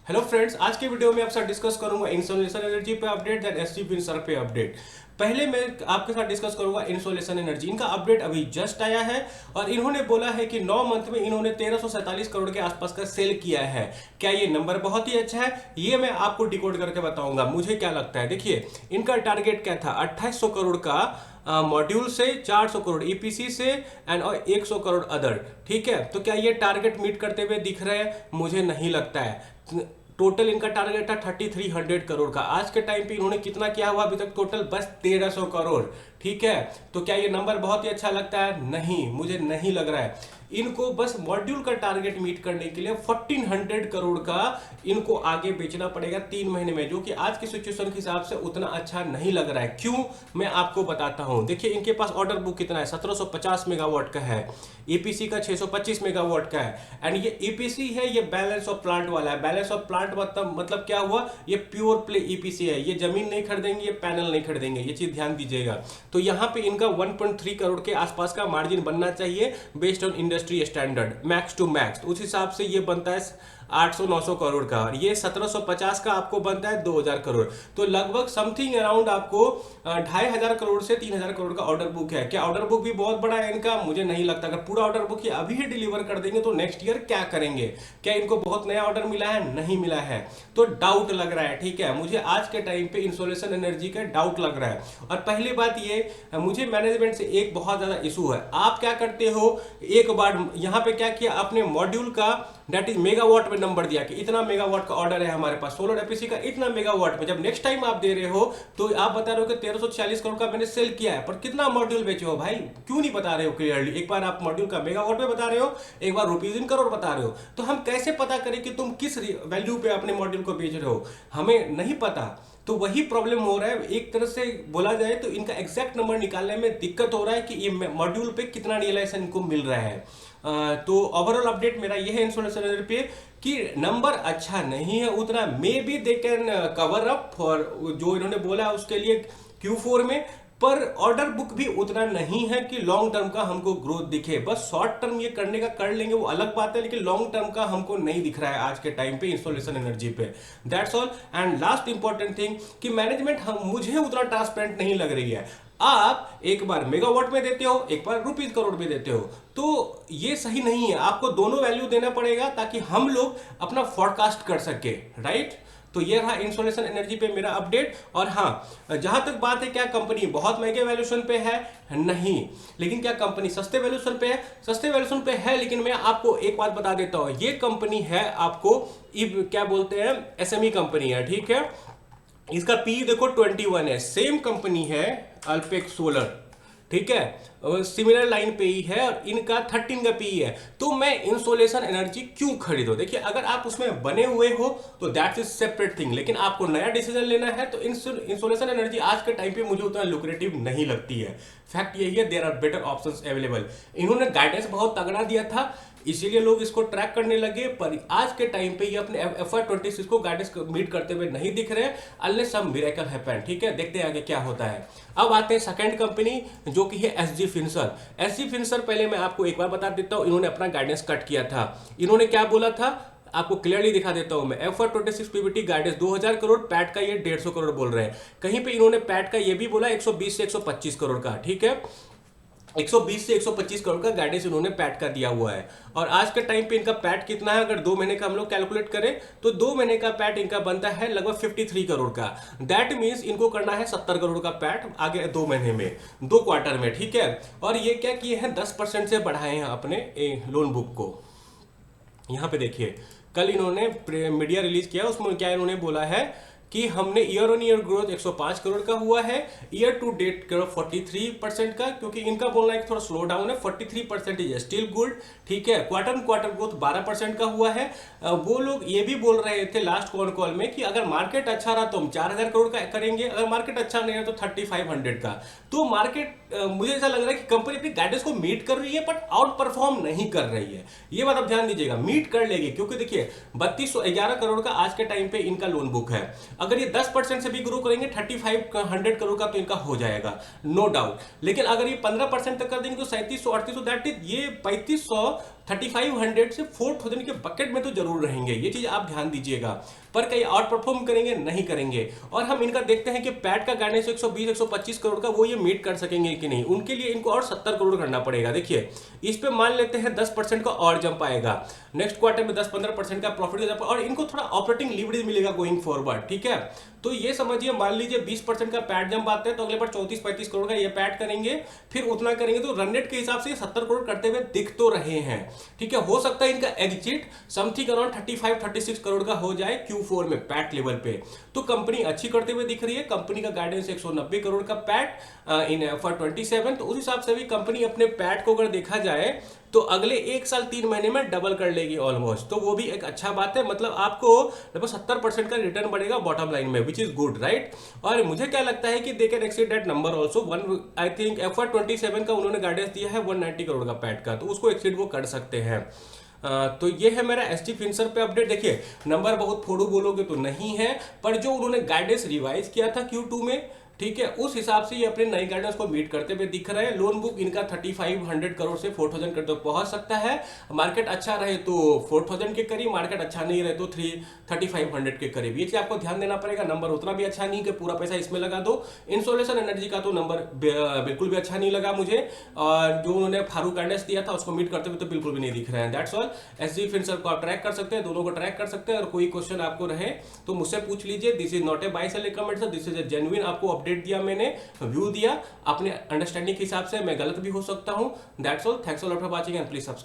Hello friends, आज के video में आपके साथ डिस्कस करूंगा इंसोलेशन एनर्जी पे अपडेट दैट एसजी फिनसर्व पे अपडेट। पहले मैं आपके साथ डिस्कस करूंगा इंसोलेशन एनर्जी। इनका अपडेट अभी जस्ट आया है और इन्होंने बोला है कि 9 मंथ में इन्होंने 1347 करोड़ के आसपास का सेल किया है। क्या ये नंबर बहुत ही अच्छा है? ये मैं आपको डिकोड करके बताऊंगा मुझे क्या लगता है। देखिए, इनका टारगेट क्या था, 2800 करोड़ का मॉड्यूल से, 400 करोड़ ईपीसी से एंड और 100 करोड़ अदर। ठीक है, तो क्या ये टारगेट मीट करते हुए दिख रहे हैं? मुझे नहीं लगता है। टोटल इनका टारगेट था 3300 करोड़ का। आज के टाइम पे इन्होंने कितना किया हुआ अभी तक? टोटल बस 1300 करोड़। ठीक है, तो क्या ये नंबर बहुत ही अच्छा लगता है? नहीं, मुझे नहीं लग रहा है। इनको बस मॉड्यूल का टारगेट मीट करने के लिए 1400 करोड़ का इनको आगे बेचना पड़ेगा 3 महीने में, जो कि आज की सिचुएशन के हिसाब से उतना अच्छा नहीं लग रहा है। क्यों, मैं आपको बताता हूं। देखिए, इनके पास ऑर्डर बुक कितना है, 1750 मेगावाट का है। ईपीसी का 625 मेगावाट का है। एंड ये ईपीसी है, ये बैलेंस ऑफ प्लांट वाला है। बैलेंस ऑफ प्लांट मतलब क्या हुआ, ये प्योर प्ले ईपीसी है। ये जमीन नहीं खरीदेंगे, ये पैनल नहीं खरीदेंगे, ये चीज ध्यान दीजिएगा। तो यहाँ पे इनका 1.3 करोड़ के आसपास का मार्जिन बनना चाहिए based on industry standard, max to max. उस हिसाब से ये बनता है 800-900 करोड़ का, और ये 1750 का आपको बनता है 2000 करोड़। तो लगभग समथिंग अराउंड आपको 2500 करोड़ से 3000 करोड़ का ऑर्डर बुक है। क्या ऑर्डर बुक भी बहुत बड़ा है इनका? मुझे नहीं लगता। अगर पूरा ऑर्डर बुक ये अभी ही डिलीवर कर देंगे तो नेक्स्ट ईयर क्या करेंगे? क्या इनको बहुत नया ऑर्डर मिला है? नहीं मिला है, तो डाउट लग रहा है। ठीक है, मुझे आज के टाइम पे इंसोलेशन एनर्जी का डाउट लग रहा है। और पहली बात ये, मुझे मैनेजमेंट से एक बहुत ज्यादा इशू है। आप क्या करते हो, एक बार यहाँ पे क्या किया, अपने मॉड्यूल का दैट इज मेगावाट में नंबर दिया कि इतना मेगावाट का ऑर्डर है हमारे पास, सोलर एपीसी का इतना मेगावाट में। जब नेक्स्ट टाइम आप दे रहे हो तो आप बता रहे हो कि 1346 करोड़ का मैंने सेल किया है, पर कितना मॉड्यूल बेचे हो भाई? क्यों नहीं बता रहे हो क्लियरली? एक बार आप मॉड्यूल का मेगावाट में बता रहे हो, एक बार रुपीज इन करोड़ बता रहे हो। तो हम कैसे पता करें कि तुम किस वैल्यू पे अपने मॉड्यूल को बेच रहे हो? हमें नहीं पता। तो वही प्रॉब्लम हो रहा है। एक तरह से बोला जाए तो इनका एग्जैक्ट नंबर निकालने में दिक्कत हो रहा है कि ये मॉड्यूल पे कितना रियलाइजेशन इनको मिल रहा है। तो ओवरऑल अपडेट मेरा ये है इंसोलेशन पे कि नंबर अच्छा नहीं है उतना। May be they can cover up for जो इन्होंने बोला उसके लिए Q4 में, पर ऑर्डर बुक भी उतना नहीं है कि लॉन्ग टर्म का हमको ग्रोथ दिखे। बस शॉर्ट टर्म ये करने का कर लेंगे, वो अलग बात है, लेकिन लॉन्ग टर्म का हमको नहीं दिख रहा है आज के टाइम पे इंस्टॉलेशन एनर्जी पे। That's all. And last important thing कि मैनेजमेंट मुझे उतना ट्रांसपेरेंट नहीं लग रही है। आप एक बार मेगावाट में देते हो, एक बार रुपीज करोड़ में देते हो, तो ये सही नहीं है। आपको दोनों वैल्यू देना पड़ेगा ताकि हम लोग अपना फोरकास्ट कर सके, राइट? तो ये रहा इंसोलेशन एनर्जी पे मेरा अपडेट। और हाँ, जहां तक बात है क्या कंपनी बहुत महंगे वैल्यूएशन पे है? नहीं। लेकिन क्या कंपनी सस्ते वैल्यूएशन पे है? सस्ते वैल्यूएशन पे है, लेकिन मैं आपको एक बात बता देता हूं, ये कंपनी है आपको क्या बोलते हैं, एसएमई कंपनी है। ठीक है, इसका पी देखो 21 है। सेम कंपनी है अल्पेक्स सोलर, ठीक है, सिमिलर लाइन पे ही है, और इनका 13 का पी है। तो मैं इंसोलेशन एनर्जी क्यों खरीदो? देखिए, अगर आप उसमें बने हुए हो तो दैट्स इज सेपरेट थिंग, लेकिन आपको नया डिसीजन लेना है तो इंसोलेशन एनर्जी आज के टाइम पे मुझे उतना लुक्रेटिव नहीं लगती है। फैक्ट यही है, there are better options available. इन्होंने गाइडेंस बहुत तगड़ा दिया था, इसीलिए लोग इसको ट्रैक करने लगे, पर आज के टाइम पे ये अपने FY26 को गाइडेंस मीट करते हुए नहीं दिख रहे, अनलेस सम मिरेकल हैपन। ठीक है, देखते हैं आगे क्या होता है। अब आते हैं सेकंड कंपनी, जो कि है एसजी फिनसर्व। एसजी फिनसर्व पहले मैं आपको एक बार बता देता हूं, इन्होंने अपना गाइडेंस कट किया था। इन्होंने क्या बोला था आपको क्लियरली दिखा देता हूं मैं। FY26 PBT guidance 2000 crore, PAT का ये 150 करोड़ बोल रहे हैं। कहीं पे इन्होंने पैट का ये भी बोला 120 से 125 करोड़ का। ठीक है, 120 से 125 करोड़ का गाइडेंस इन्होंने पैट का दिया हुआ है। और आज के टाइम पे इनका पैट कितना है? अगर 2 महीने का हम लोग कैलकुलेट करें तो 2 महीने का पैट इनका बनता है लगभग 53 करोड़ का। दैट मीन्स इनको करना है 70 करोड़ का पैट आगे 2 महीने में, 2 क्वार्टर में। ठीक है, और ये क्या किए हैं, 10% से बढ़ाए हैं अपने लोन बुक को। यहाँ पे देखिए, कल इन्होंने मीडिया रिलीज किया, उसमें क्या इन्होंने बोला है कि हमने year on year growth 105 crore का हुआ है, ईयर टू डेट करोड़ 43% का, क्योंकि इनका बोलना है थोड़ा स्लो डाउन है, 43% इज स्टिल गुड। ठीक है, क्वार्टर क्वार्टर ग्रोथ 12% का हुआ है। वो लोग ये भी बोल रहे थे लास्ट कॉल में कि अगर मार्केट अच्छा रहा तो हम 4000 करोड़ का करेंगे, अगर मार्केट अच्छा नहीं रहा तो 3500 का। तो मार्केट मुझे ऐसा लग रहा है कि कंपनी अपनी गाइडेंस को मीट कर रही है, बट आउट परफॉर्म नहीं कर रही है। ये बात आप ध्यान दीजिएगा, मीट कर लेगी, क्योंकि देखिए 3211 करोड़ का आज के टाइम पे इनका लोन बुक है। अगर ये 10% से भी ग्रो करेंगे 3500 करोड़ का तो इनका हो जाएगा, नो डाउट। लेकिन अगर ये 15% तक कर देंगे तो 3700 3800, दैट इज ये 3500 3500 से 4000 के बकेट में तो जरूर रहेंगे, ये चीज आप ध्यान दीजिएगा। पर कहीं आउट परफॉर्म करेंगे नहीं करेंगे। और हम इनका देखते हैं कि पैट का गाइडेंस 120 125 करोड़ का, वो ये मीट कर सकेंगे कि नहीं। उनके लिए इनको और 70 करोड़ करना पड़ेगा। देखिए इस पे मान लेते हैं 10% का और जंप आएगा नेक्स्ट क्वार्टर में, 10-15% का प्रॉफिट का, और इनको थोड़ा ऑपरेटिंग लीवरेज मिलेगा गोइंग फॉरवर्ड, ठीक है। तो ये समझिए, मान लीजिए 20% का पैट जंप आता है तो अगले बार 34-35 करोड़ का ये पैट करेंगे, फिर उतना करेंगे तो रन रेट के हिसाब से 70 करोड़ करते हुए दिख तो रहे हैं, ठीक है। हो सकता है इनका एग्जिट समथिंग अराउंड 35-36 करोड़ का हो जाए Q4 में पैट लेवल पे। तो कंपनी अच्छी करते हुए दिख रही है। कंपनी का गाइडेंस 190 करोड़ का पैट इन FY27, तो उस हिसाब से भी कंपनी अपने पैट को अगर देखा जाए तो अगले 1 साल 3 महीने में डबल कर लेगी ऑलमोस्ट, तो वो भी एक अच्छा बात है। मतलब आपको लगभग 70% का रिटर्न बढ़ेगा बॉटम लाइन में, विच इज गुड, राइट। और मुझे क्या लगता है कि they can exceed that number also. I think FY27 का उन्होंने गाइडेंस दिया है 190 करोड़ का पैट का, तो उसको एक्सीड वो कर सकते हैं। तो ये है मेरा एसटी फिनसर्व पे अपडेट। देखिए नंबर बहुत फोड़ू बोलोगे तो नहीं है, पर जो उन्होंने गाइडेंस रिवाइज किया था Q2 में, ठीक है, उस हिसाब से ये अपने नई गाइडेंस को मीट करते हुए दिख रहे हैं। लोन बुक इनका 3500 करोड़ से 4000 करोड़ तक पहुंच सकता है। मार्केट अच्छा रहे तो 4000 के करीब, मार्केट अच्छा नहीं रहे तो 3500 के करीब। ये चीज आपको ध्यान देना पड़ेगा। नंबर उतना भी अच्छा नहीं कि पूरा पैसा इसमें लगा दो। इंसोलेशन एनर्जी का तो नंबर बिल्कुल भी अच्छा नहीं लगा मुझे, और जो उन्होंने फारूक गाइडेंस दिया था उसको मीट करते हुए तो बिल्कुल भी नहीं दिख रहे हैं। That's all. एसजी फिनसर्व को आप ट्रैक कर सकते हैं, दोनों को ट्रैक कर सकते हैं। और कोई क्वेश्चन आपको रहे तो मुझसे पूछ लीजिए। This is not a buy sell recommend sir, this is a genuine. आपको अपडेट दिया मैंने, व्यू दिया, अपने अंडरस्टैंडिंग के हिसाब से मैं गलत भी हो सकता हूं। That's all. Thanks a lot for watching and please subscribe.